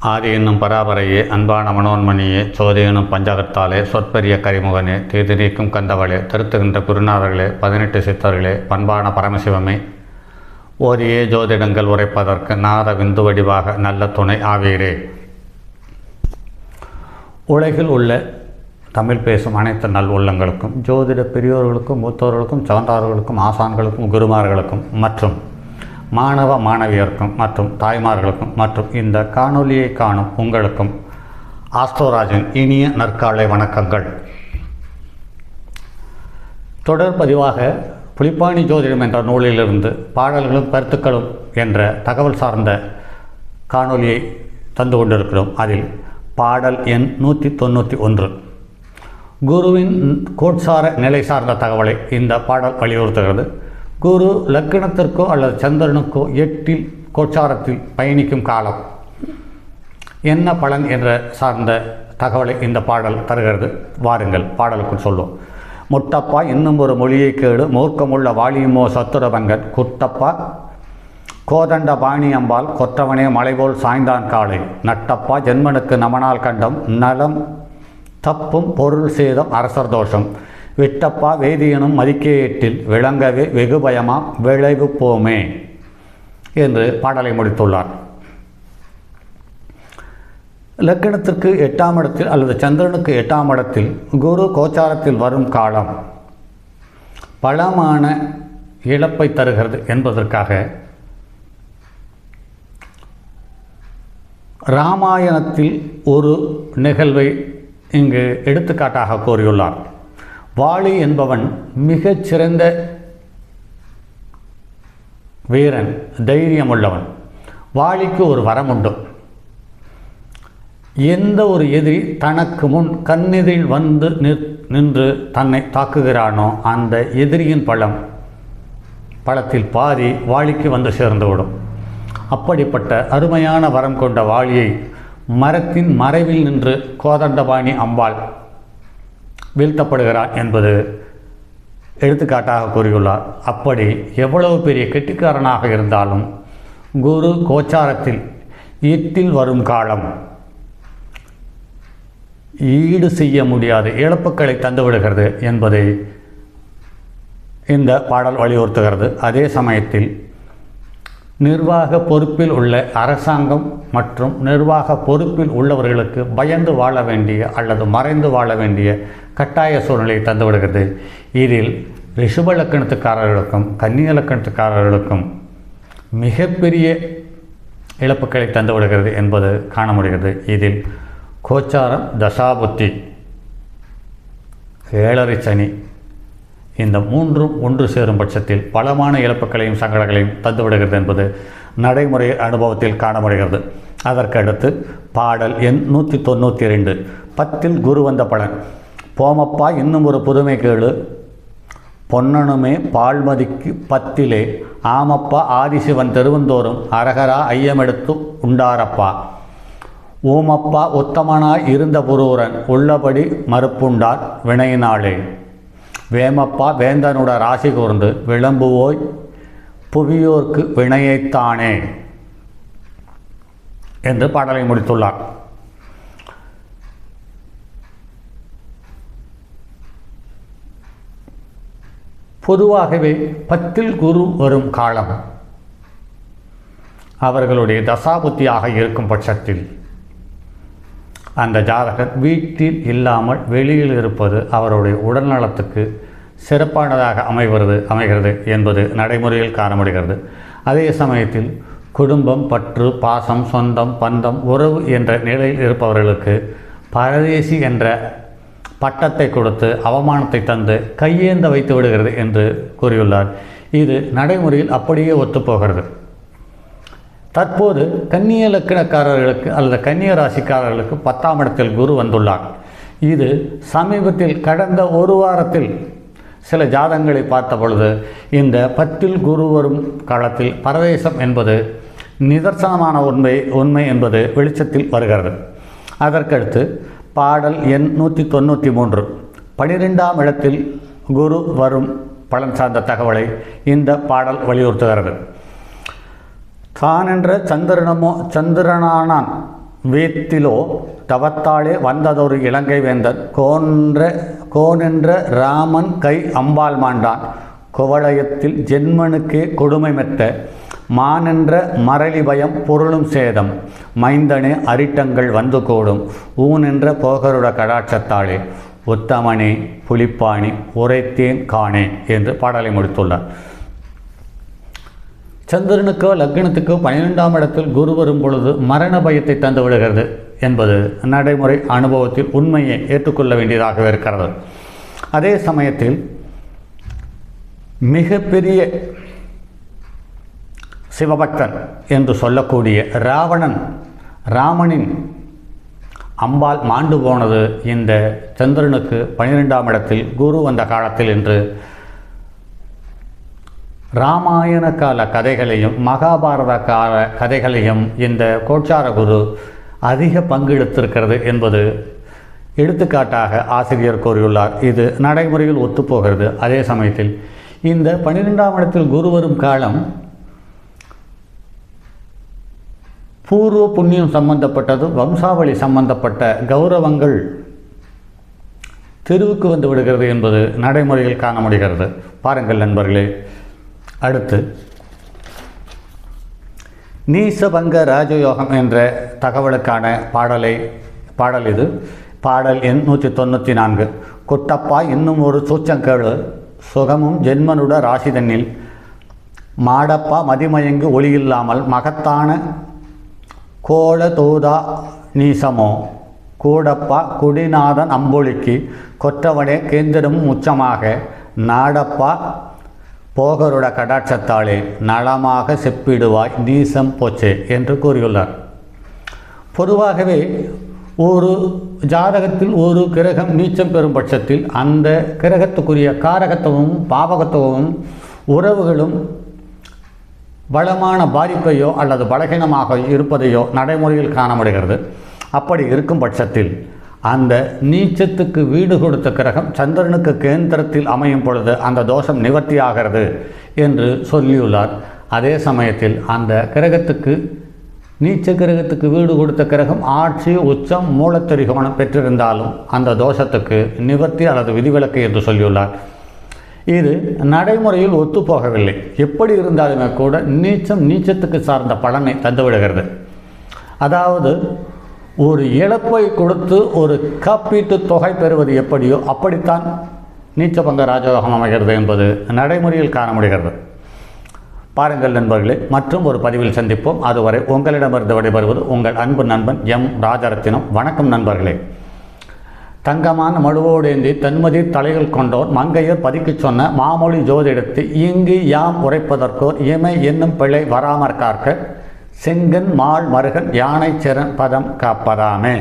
ஆதி என்னும் பராபரையே, அன்பான மனோன்மணியே, சோதி எனும் பஞ்சகத்தாலே, சொற்பெரிய கரிமுகனே, தீது நீக்கும் கந்தவளே, திருத்துகின்ற குருநாதர்களே, 18 சித்தர்களே, பண்பான பரமசிவமே, ஓதியே ஜோதிடங்கள் உரைப்பதற்கு நாத விந்து வடிவாக நல்ல துணை ஆவீரே. உலகில் உள்ள தமிழ் பேசும் அனைத்து நல் உள்ளங்களுக்கும், ஜோதிட பெரியோர்களுக்கும், மூத்தோர்களுக்கும், சார்ந்தவர்களுக்கும், ஆசான்களுக்கும், குருமார்களுக்கும் மற்றும் மாணவ மாணவியருக்கும் மற்றும் தாய்மார்களுக்கும் மற்றும் இந்த காணொலியை காணும் உங்களுக்கும் ஆஸ்ட்ரோராஜின் இனிய நற்காலை வணக்கங்கள். தொடர் பதிவாக புலிப்பாணி ஜோதிடம் என்ற நூலிலிருந்து பாடல்களும் கருத்துக்களும் என்ற தகவல் சார்ந்த காணொலியை தந்து கொண்டிருக்கிறோம். அதில் பாடல் எண் 191 குருவின் கோட்சார நிலை சார்ந்த தகவலை இந்த பாடல் வலியுறுத்துகிறது. குரு லக்னத்திற்கோ அல்லது சந்திரனுக்கோ 8இல் கோட்சாரத்தில் பயணிக்கும் காலம் என்ன பலன் என்ற சார்ந்த தகவலை இந்த பாடல் தருகிறது. வாருங்கள் பாடலுக்குள் சொல்லுவோம். முட்டப்பா இன்னும் ஒரு மொழியை கேடு, மூர்க்கமுள்ள வாலியுமோ சத்துரபங்கன், குட்டப்பா கோதண்ட பாணி அம்பாள், கொற்றவனே மலைபோல் சாய்ந்தான் காலை, நட்டப்பா ஜென்மனுக்கு நமனால் கண்டம், நலம் தப்பும் பொருள் சேதம் அரசர் தோஷம், விட்டப்பா வேதியனும் மதிக்கே 8இல் விளங்கவே வெகு பயமா விளைவு போமே என்று பாடலை முடித்துள்ளார். லக்னத்திற்கு 8ஆம் இடத்தில் அல்லது சந்திரனுக்கு 8ஆம் இடத்தில் குரு கோச்சாரத்தில் வரும் காலம் பலமான இழப்பை தருகிறது என்பதற்காக இராமாயணத்தில் ஒரு நிகழ்வை இங்கு எடுத்துக்காட்டாக கூறியுள்ளார். வாலி என்பவன் மிகச்சிறந்த வீரன், தைரியமுள்ளவன். வாலிக்கு ஒரு வரம் உண்டு. எந்த ஒரு எதிரி தனக்கு முன் கண்ணெதிரில் வந்து நின்று தன்னை தாக்குகிறானோ அந்த எதிரியின் பலத்தில் பாதி வாலிக்கு வந்து சேர்ந்துவிடும். அப்படிப்பட்ட அருமையான வரம் கொண்ட வாலியை மரத்தின் மறைவில் நின்று கோதண்டபாணி அம்பாள் வீழ்த்தப்படுகிறார் என்பது எடுத்துக்காட்டாக கூறியுள்ளார். அப்படி எவ்வளவு பெரிய கெட்டிக்காரனாக இருந்தாலும் குரு கோச்சாரத்தில் 8இல் வரும் காலம் ஈடு செய்ய முடியாத இழப்புக்களை தந்துவிடுகிறது என்பதை இந்த பாடல் வலியுறுத்துகிறது. அதே சமயத்தில் நிர்வாக பொறுப்பில் உள்ள அரசாங்கம் மற்றும் நிர்வாக பொறுப்பில் உள்ளவர்களுக்கு பயந்து வாழ வேண்டிய அல்லது மறைந்து வாழ வேண்டிய கட்டாய சூழ்நிலையை தந்துவிடுகிறது. இதில் ரிஷப லக்கணத்துக்காரர்களுக்கும் கன்னிய லக்கணத்துக்காரர்களுக்கும் மிகப்பெரிய இழப்புக்களை தந்துவிடுகிறது என்பது காண முடிகிறது. இதில் கோச்சாரம், தசாபுத்தி, 7.5 சனி இந்த மூன்றும் ஒன்று சேரும் பட்சத்தில் பலமான இழப்புகளையும் சங்கடங்களையும் தந்துவிடுகிறது என்பது நடைமுறை அனுபவத்தில் காண முடிகிறது. அதற்கடுத்து பாடல் எண் 192 10இல் குரு வந்த பலன். போமப்பா இன்னும் ஒரு புதுமை கேளு, பொன்னனுமே பால்மதிக்கு 10இலே, ஆமப்பா ஆதிசிவன் தெருவந்தோறும் அரகரா ஐயமெடுத்து உண்டாரப்பா, ஊமப்பா உத்தமனாய் இருந்த புரூரன் உள்ளபடி மறுப்புண்டார் வினையினாளே, வேமப்பா வேந்தனுட ராசி கூர்ந்து விளம்புவோய் புவியோர்க்கு வினையைத்தானே என்று பாடலை முடித்துள்ளார். பொதுவாகவே 10இல் குரு வரும் காலம் அவர்களுடைய தசாபுத்தியாக இருக்கும் பட்சத்தில் அந்த ஜாதகர் வீட்டில் இல்லாமல் வெளியில் இருப்பது அவருடைய உடல்நலத்துக்கு சிறப்பானதாக அமைகிறது என்பது நடைமுறையில் காண முடிகிறது. அதே சமயத்தில் குடும்பம், பற்று, பாசம், சொந்தம், பந்தம், உறவு என்ற நிலையில் இருப்பவர்களுக்கு பரதேசி என்ற பட்டத்தை கொடுத்து அவமானத்தை தந்து கையேந்த வைத்து விடுகிறது என்று கூறியுள்ளார். இது நடைமுறையில் அப்படியே ஒத்துப்போகிறது. தற்போது கன்னிய லக்கணக்காரர்களுக்கு அல்லது கன்னிய ராசிக்காரர்களுக்கு 10ஆம் இடத்தில் குரு வந்துள்ளார். இது சமீபத்தில் கடந்த ஒரு வாரத்தில் சில ஜாதகங்களை பார்த்த பொழுது இந்த 10இல் குரு வரும் காலத்தில் பரதேசம் என்பது நிதர்சனமான உண்மை என்பது வெளிச்சத்தில் வருகிறது. அதற்கடுத்து பாடல் எண் 193 12ஆம் இடத்தில் குரு வரும் பலன் சார்ந்த தகவலை இந்த பாடல் வலியுறுத்துகிறது. தானென்ற சந்திரனானான் வீத்திலோ தவத்தாலே வந்ததொரு இலங்கை வேந்தன் கோனென்ற ராமன் கை அம்பாள் மாண்டான் குவளையத்தில் ஜென்மனுக்கே கொடுமை மெத்த மானென்ற மரளி பயம் பொருளும் சேதம் மைந்தனே அரிட்டங்கள் வந்து கூடும் ஊனென்ற போகருட கடாட்சத்தாளே உத்தமனே புலிப்பாணி உரைத்தேன் காணே என்று பாடலை முடித்துள்ளார். சந்திரனுக்கோ லக்னத்துக்கோ 12ஆம் இடத்தில் குரு வரும் பொழுது மரண பயத்தை தந்து விடுகிறது என்பது நடைமுறை அனுபவத்தில் உண்மையை ஏற்றுக்கொள்ள வேண்டியதாக இருக்கிறது. அதே சமயத்தில் மிகப்பெரிய சிவபக்தன் என்று சொல்லக்கூடிய ராமனின் அம்பாள் மாண்டு போனது இந்த சந்திரனுக்கு 12ஆம் இடத்தில் குரு வந்த காலத்தில் என்று இராமாயண கால கதைகளையும் மகாபாரத கால கதைகளையும் இந்த கோச்சார குரு அதிக பங்கெடுத்திருக்கிறது என்பது எடுத்துக்காட்டாக ஆசிரியர் கூறியுள்ளார். இது நடைமுறையில் ஒத்துப்போகிறது. அதே சமயத்தில் இந்த 12ஆம் இடத்தில் குரு வரும் காலம் பூர்வ புண்ணியம் சம்பந்தப்பட்டது, வம்சாவளி சம்பந்தப்பட்ட கௌரவங்கள் தெருவுக்கு வந்து விடுகிறது என்பது நடைமுறையில் காண முடிகிறது. பாருங்கள் நண்பர்களே. அடுத்து நீசபங்க ராஜயோகம் என்ற தகவலுக்கான பாடல் இது. பாடல் எண் 194. குட்டப்பா இன்னும் ஒரு சூச்சங்கேளு சுகமும் ஜென்மனுட ராசிதனில் மாடப்பா மதிமயங்கு ஒளியில்லாமல் மகத்தான கோல தூதா நீசமோ கூடப்பா குடிநாதன் அம்பொலிக்கு கொற்றவனே கேந்திரமும் உச்சமாக நாடப்பா போகருட கடாட்சத்தாளே நலமாக செப்பிடுவாய் நீசம் போச்சே என்று கூறியுள்ளார். பொதுவாகவே ஒரு ஜாதகத்தில் ஒரு கிரகம் நீச்சம் பெறும் பட்சத்தில் அந்த கிரகத்துக்குரிய காரகத்துவமும் பாவகத்துவமும் உறவுகளும் பலமான பாதிப்பையோ அல்லது பலகீனமாக இருப்பதையோ நடைமுறையில் காண முடிகிறது. அப்படி இருக்கும் பட்சத்தில் அந்த நீச்சத்துக்கு வீடு கொடுத்த கிரகம் சந்திரனுக்கு கேந்திரத்தில் அமையும் பொழுது அந்த தோஷம் நிவர்த்தி ஆகிறது என்று சொல்லியுள்ளார். அதே சமயத்தில் அந்த கிரகத்துக்கு நீச்ச கிரகத்துக்கு வீடு கொடுத்த கிரகம் ஆட்சி உச்சம் மூலத்திரிகோணம் பெற்றிருந்தாலும் அந்த தோஷத்துக்கு நிவர்த்தி அல்லது விதிவிலக்கு என்று சொல்லியுள்ளார். இது நடைமுறையில் ஒத்துப்போகவில்லை. எப்படி இருந்தாலுமே கூட நீச்சத்துக்கு சார்ந்த பலனை தந்துவிடுகிறது. அதாவது ஒரு இழப்பை கொடுத்து ஒரு காப்பீட்டு தொகை பெறுவது எப்படியோ அப்படித்தான் நீச்சபங்க ராஜயோகம் அமைகிறது என்பது நடைமுறையில் காண முடிகிறது. பாருங்கள் நண்பர்களே, மற்றும் ஒரு பதிவில் சந்திப்போம். அதுவரை உங்களிடமிருந்து விடைபெறுவது உங்கள் அன்பு நண்பன் எம் ராஜரத்தினம். வணக்கம் நண்பர்களே. தங்கமான மடுவோடேந்தி தன்மதி தலைகள் கொண்டோர் மங்கையர் பதிக்கச் சொன்ன மாமொழி ஜோதிடத்தை இங்கு யாம் உரைப்பதற்கோர் இமை என்னும் பிழை வராமற்கார்க்க செங்கன் மால் மருகன் யானை செரன் பதம் காப்பதாமே.